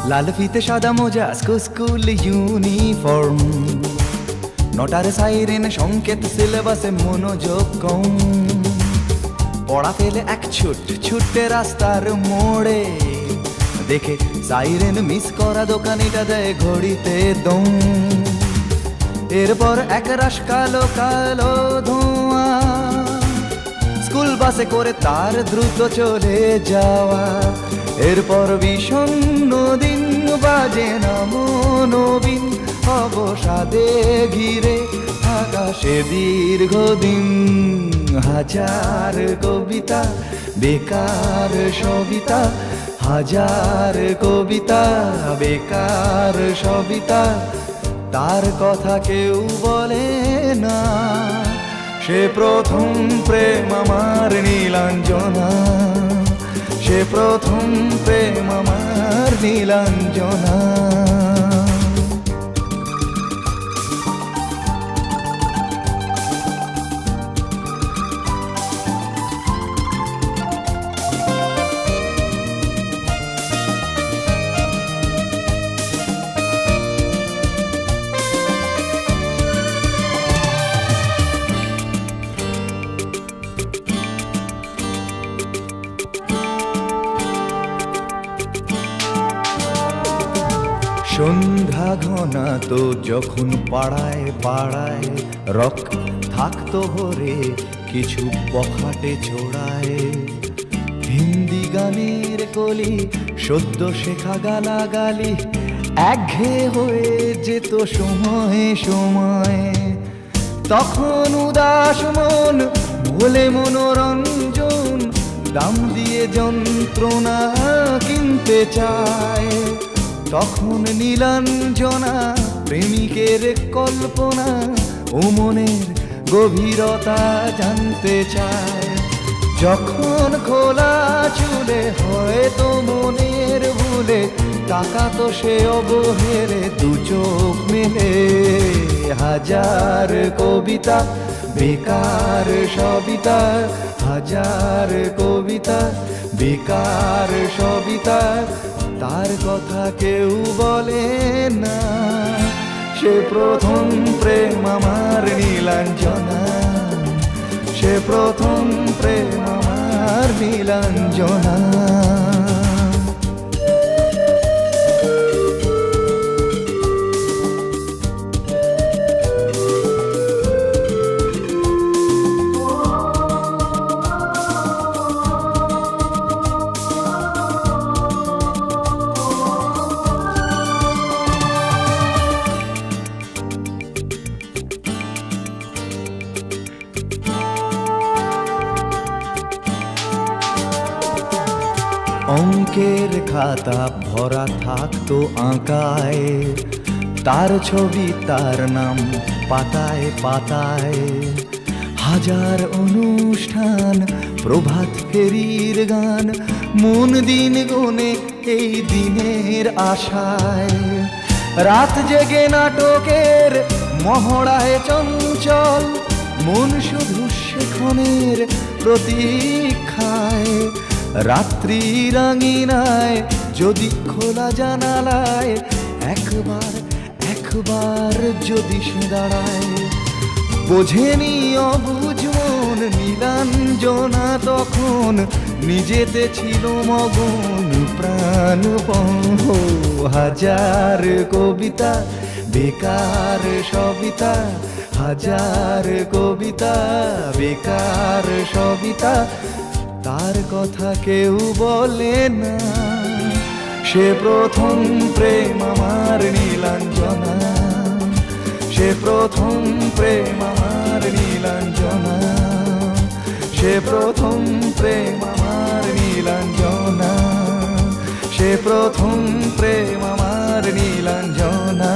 লাল ফিতে সাদা মোজা স্কুল ইউনিফর্ম, নটার সাইরেন সংকেত সিলেবাসে মনোযোগ কম। পড়া ফেলে এক ছুটে রাস্তার মোড়ে, দেখে সাইরেন মিস করা দোকানিটা দেয় ঘড়িতে দম। এরপর এক রাশ কালো কালো ধোঁয়া, স্কুল বাসে করে তার দ্রুত চলে যাওয়া। এরপর বিষণ্ণ দিন বাজে না মনোবিন, অবসাদে ঘিরে আকাশে দীর্ঘদিন। হাজার কবিতা বেকার সবিতা, হাজার কবিতা বেকার সবিতা, তার কথা কেউ বলে না। সে প্রথম প্রেম আমার নীলাঞ্জনা, সে প্রথম প্রেম আমার নীলাঞ্জনা। সন্ধ্যা ঘনা তো যখন পাড়ায় পাড়ায় রক থাকতো ভরে কিছু বখাটে ছোড়ায়। হিন্দি গানের কলি সদ্য শেখা গালাগালি একঘেয়ে হয়ে যেত সময়ে সময়ে। তখন উদাস মন ভোলে মনোরঞ্জন, দাম দিয়ে যন্ত্রণা কিনতে চায়। তখন নীলাঞ্জনা প্রেমিকের কল্পনা ও মনের গভীরতা জানতে চায়। যখন খোলা চুলে হয়তো মনের ভুলে তাকাতো সে অবহেলে দু চোখ মেলে। হাজার কবিতা বেকার সবিতা, হাজার কবিতা বেকার সবিতা, তার কথা কেউ বলে না। সে প্রথম প্রেম আমার নীলাঞ্জনা, সে প্রথম প্রেম আমার নীলাঞ্জনা। অঙ্কের খাতা ভরা থাকতো আঁকায়, তার ছবি তার নাম পাতায় পাতায়। হাজার অনুষ্ঠান প্রভাত ফেরির গান, মন দিন গুনে এই দিনের আশায়। রাত জেগে নাটকের মহড়ায় চঞ্চল, মন শুধু সেক্ষণের প্রতীক্ষায়। রাত্রি রাঙিনায় যদি খোলা জানালায় একবার একবার যদি সে দাঁড়ায়। বোঝেনি অবুঝ মন নীলাঞ্জনা তখন, নিজেতে ছিল মগন প্রাণপণ। হাজার কবিতা বেকার সবিতা, হাজার কবিতা বেকার সবিতা, তার কথা কেউ বলে না। সে প্রথম প্রেম আমার নীলাঞ্জনা, সে প্রথম প্রেম আমার নীলাঞ্জনা, সে প্রথম প্রেম আমার নীলাঞ্জনা, সে প্রথম প্রেম আমার নীলাঞ্জনা।